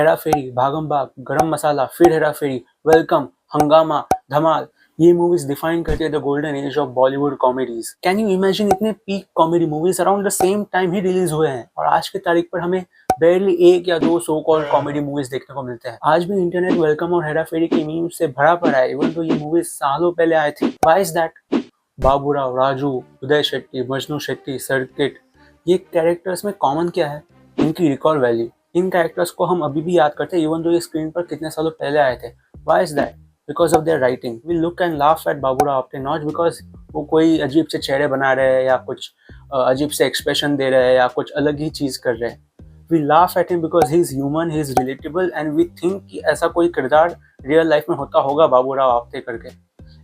हेरा फेरी, भागम भाग, गरम मसाला, फिर हेरा फेरी, वेलकम, हंगामा, धमाल, ये मूवीज डिफाइन करती है the golden age of Bollywood comedies. Can you imagine इतने peak comedy movies around the same time ही रिलीज हुए हैं और आज की तारीख पर हमें बेरली एक या दो सो कॉल्ड कॉमेडी मूवीज देखने को मिलते हैं। आज भी इंटरनेट वेलकम और हेरा फेरी की मीम्स से भरा पड़ा है, इवन तो ये मूवीज सालों पहले आए थे। Why is that? Baburao, Raju, Uday Shetty, Majnu Shetty, circuit, ये कैरेक्टर्स में कॉमन क्या है? इनकी रिकॉल वैल्यू। इन कैरेक्टर्स को हम अभी भी याद करते हैं इवन जो ये स्क्रीन पर कितने सालों पहले आए थे। Why is that? Because of their writing. We look and laugh at Baburao Apte, not because वो कोई अजीब से चेहरे बना रहे हैं या कुछ अजीब से एक्सप्रेशन दे रहे हैं या कुछ अलग ही चीज़ कर रहे हैं। We laugh at him because he is human, he is relatable and we think कि ऐसा कोई किरदार रियल लाइफ में होता होगा बाबूराव आफ्टे करके।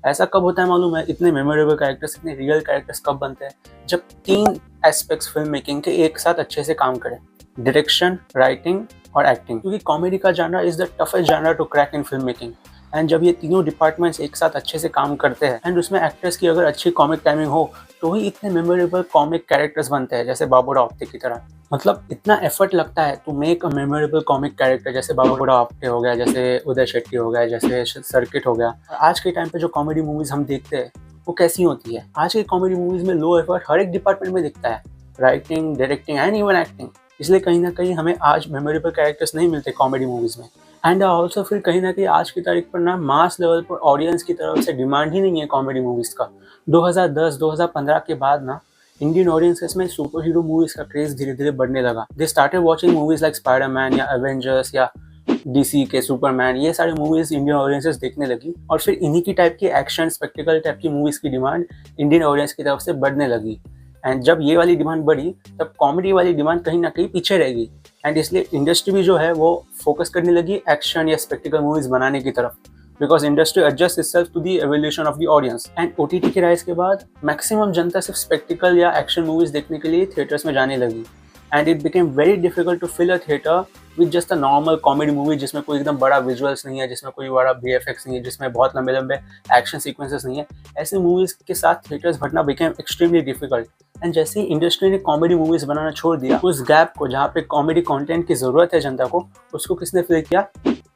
ऐसा कब होता है मालूम है? इतने मेमोरेबल कैरेक्टर्स, इतने रियल कैरेक्टर्स कब बनते हैं? जब तीन एस्पेक्ट्स फिल्म मेकिंग के एक साथ अच्छे से काम करें, डायरेक्शन, राइटिंग और एक्टिंग। क्योंकि कॉमेडी का genre is the toughest genre to crack in film making. And जब ये तीनों डिपार्टमेंट्स एक साथ अच्छे से काम करते हैं एंड उसमें एक्टर्स की अगर अच्छी कॉमिक टाइमिंग हो तो ही इतने मेमोरेबल कॉमिक कैरेक्टर्स बनते हैं, जैसे बाबूराव आफ्टे की तरह। मतलब इतना एफर्ट लगता है to make a memorable comic character, जैसे बाबूराव आफ्टे हो गया, जैसे उदय शेट्टी हो गया, जैसे सर्किट हो गया। आज के टाइम पे जो कॉमेडी मूवीज हम देखते हैं वो कैसी होती है? आज की कॉमेडी मूवीज में लो एफर्ट हर एक डिपार्टमेंट में दिखता है, writing, directing and even acting. इसलिए कहीं ना कहीं हमें आज मेमोरेबल कैरेक्टर्स नहीं मिलते कॉमेडी मूवीज में। एंड ऑल्सो फिर कहीं ना कहीं आज की तारीख पर ना मास लेवल पर ऑडियंस की तरफ से डिमांड ही नहीं है कॉमेडी मूवीज का। 2010-2015 के बाद ना इंडियन ऑडियंसेस में सुपर हीरो मूवीज का क्रेज धीरे धीरे बढ़ने लगा। They started watching movies like Spiderman या एवेंजर्स या डीसी के सुपरमैन। ये सारी मूवीज इंडियन ऑडियंसेस देखने लगी और फिर इन्हीं की टाइप की एक्शन स्पेक्टिकल टाइप की मूवीज की डिमांड इंडियन ऑडियंस की तरफ से बढ़ने लगी। एंड जब ये वाली डिमांड बढ़ी तब कॉमेडी वाली डिमांड कहीं ना कहीं पीछे रह गई। एंड इसलिए इंडस्ट्री भी जो है वो फोकस करने लगी एक्शन या स्पेक्टिकल मूवीज बनाने की तरफ, because industry adjust itself to the evolution of the audience. And OTT के राइज के बाद मैक्सिमम जनता सिर्फ स्पेक्टिकल या एक्शन मूवीज देखने के लिए थिएटर्स में जाने लगी। And it became very difficult to fill a theatre with just a normal comedy movie, जिसमें कोई एकदम बड़ा विजुअल्स नहीं है, जिसमें कोई बड़ा VFX नहीं है, जिसमें बहुत लंबे लंबे एक्शन सीक्वेंसेस नहीं है। ऐसी मूवीज के साथ थिएटर्स भरना बिकेम एक्सट्रीमली डिफिकल्ट। एंड जैसे ही इंडस्ट्री ने कॉमेडी मूवीज बनाना छोड़ दिया, उस गैप को जहाँ पे कॉमेडी कंटेंट की जरूरत है जनता को, उसको किसने फिल किया?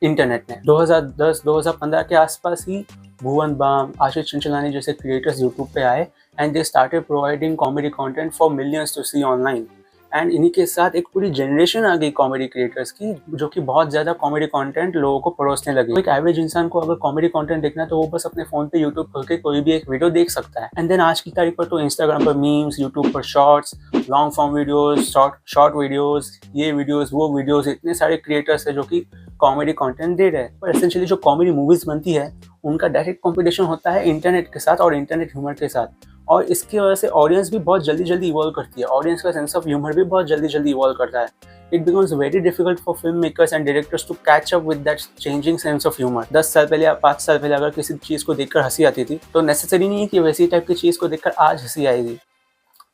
इंटरनेट ने। 2010-2015 के आसपास ही भुवन बाम, आशीष चंचलानी जैसे क्रिएटर्स यूट्यूब पे आए and they started providing comedy content for millions to see online. And इन्हीं के साथ एक पूरी जनरेशन आ गई कॉमेडी क्रिएटर्स की, जो कि बहुत ज़्यादा कॉमेडी कंटेंट लोगों को परोसने लगे। एक एवरेज इंसान को अगर कॉमेडी कंटेंट देखना है तो वो बस अपने फ़ोन पे यूट्यूब खोल के कोई भी एक वीडियो देख सकता है। एंड देन आज की तारीख पर तो इंस्टाग्राम पर मीम्स, यूट्यूब पर shorts, long form videos, short videos, ये वीडियोस, वो वीडियोस, इतने सारे क्रिएटर्स है जो कि कॉमेडी कंटेंट दे रहे हैं। पर एसेंशियली जो कॉमेडी मूवीज़ बनती है उनका डायरेक्ट कॉम्पिटिशन होता है इंटरनेट के साथ और इंटरनेट ह्यूमर के साथ। और इसकी वजह से ऑडियंस भी बहुत जल्दी जल्दी इवॉल्व करती है, ऑडियंस का सेंस ऑफ ह्यूमर भी बहुत जल्दी जल्दी इवॉल्व करता है। It becomes very difficult for film makers and directors to catch up with that changing sense of humour. 10 साल पहले या 5 साल पहले अगर किसी चीज़ को देखकर हंसी आती थी तो नेसेसरी नहीं है कि वैसी टाइप की चीज़ को देखकर आज हंसी आएगी।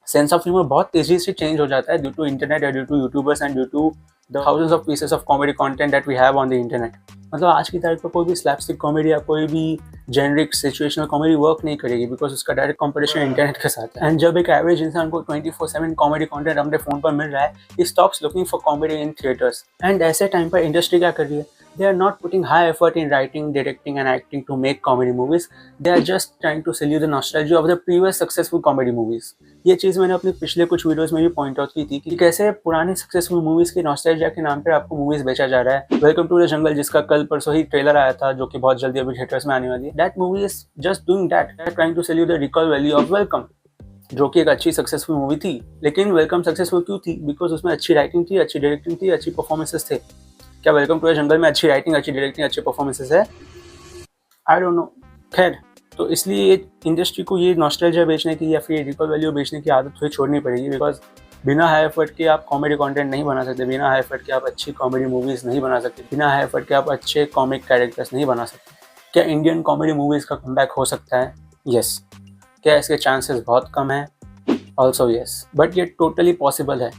सेंस ऑफ ह्यूमर बहुत तेजी से चेंज हो जाता है due to internet, due to YouTubers and due to the thousands of pieces of comedy content that we have on the internet. मतलब आज की तारीख पर कोई भी स्लैपस्टिक कॉमेडी या कोई भी जेनरिक सिचुएशनल कॉमेडी वर्क नहीं करेगी, बिकॉज उसका डायरेक्ट कंपटीशन इंटरनेट के साथ है। एंड जब एक एवरेज इंसान को 24/7 कॉमेडी कंटेंट अपने फोन पर मिल रहा है, he stops looking for comedy in theatres. And ऐसे टाइम पर इंडस्ट्री क्या कर रही है? They are not putting high effort in writing, directing and acting to make comedy movies. They are just trying to sell you the nostalgia of the previous successful comedy movies. ये चीज़ मैंने अपने पिछले कुछ videos में भी point out की थी कि कैसे पुराने सक्सेसफुल मूवीज़ की नॉस्टैल्जिया के नाम पर आपको मूवीज़ बेचा जा रहा है। वेलकम टू द जंगल, जिसका कल परसों ही ट्रेलर आया था, जो कि बहुत जल्दी अभी थिएटर्स में आने वाली है। That movie is just doing that, they are trying to sell you the recall value of Welcome, जो कि एक अच्छी सक्सेसफुल मूवी थी। लेकिन वेलकम सक्सेसफुल क्यों थी? बिकॉज उसमें अच्छी राइटिंग थी, अच्छी डायरेक्टिंग थी, अच्छी परफॉर्मेंसेस थे। क्या वेलकम टू द जंगल में अच्छी राइटिंग, अच्छी डायरेक्टिंग, अच्छे परफॉर्मेंसेस है? I don't know. खैर, तो इसलिए इंडस्ट्री को ये नॉस्टैल्जिया बेचने की या फिर रिकॉल वैल्यू बेचने की आदत थोड़ी छोड़नी पड़ेगी, बिकॉज बिना हाई एफर्ट के आप कॉमेडी कंटेंट नहीं बना सकते, बिना हाई एफर्ट के आप अच्छी कॉमेडी मूवीज़ नहीं बना सकते, बिना हाई एफर्ट के आप अच्छे कॉमिक कैरेक्टर्स नहीं बना सकते। क्या इंडियन कॉमेडी मूवीज़ का कमबैक हो सकता है? यस। क्या इसके चांसेस बहुत कम हैं? ऑल्सो यस, बट ये टोटली पॉसिबल है।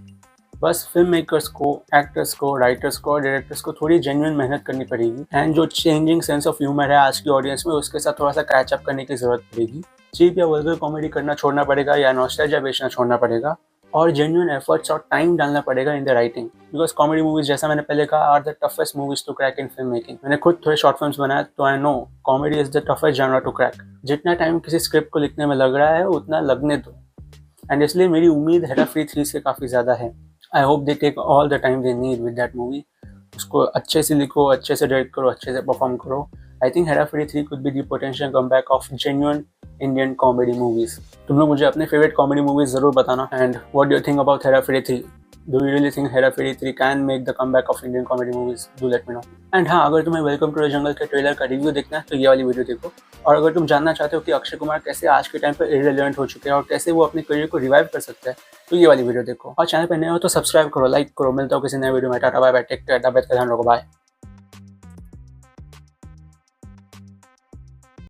बस फिल्म मेकर्स को, एक्टर्स को, राइटर्स को और डायरेक्टर्स को थोड़ी जेन्युइन मेहनत करनी पड़ेगी। एंड जो चेंजिंग सेंस ऑफ ह्यूमर है आज की ऑडियंस में, उसके साथ थोड़ा सा कैचअप करने की जरूरत पड़ेगी। चीप या वल्गर कॉमेडी करना छोड़ना पड़ेगा या नॉस्टैल्जिया बेचना छोड़ना पड़ेगा। और जेन्युइन एफर्ट्स और टाइम डालना पड़ेगा in the writing, because comedy movies जैसा मैंने पहले कहा are the toughest movies to crack in film making. मैंने खुद थोड़े शॉर्ट फिल्म्स बनाए तो I know comedy is the toughest genre to crack. जितना टाइम किसी स्क्रिप्ट को लिखने में लग रहा है उतना लगने दो, एंड इसलिए मेरी उम्मीद हेरा-फेरी 3 से काफ़ी ज़्यादा है। I hope they take all the time they need with that movie. उसको अच्छे से लिखो, अच्छे से डायरेक्ट करो, अच्छे से परफॉर्म करो। I think Hera Pheri 3 could be the potential comeback of genuine Indian comedy movies. तुम लोग मुझे अपने फेवरेट कॉमेडी मूवीज जरूर बताना, and what do you think about Hera Pheri 3? Do you really think Hera Pheri 3 can make the comeback of Indian comedy movies? Do let me know. And हाँ, अगर तुम्हें welcome to the jungle के ट्रेलर का review देखना है तो ये वाली वीडियो देखो। और अगर तुम जानना चाहते हो कि अक्षय कुमार कैसे आज के टाइम पर इररिलेवेंट हो चुके हैं और कैसे वो अपने करियर को रिवाइव कर सकते हैं तो ये वाली वीडियो देखो। और चैनल पर नए हो तो सब्सक्राइब करो, लाइक करो। मिलता हूँ किसी नए वीडियो में। Tata bye bye, take care, तबियत का ध्यान रखो, बाय।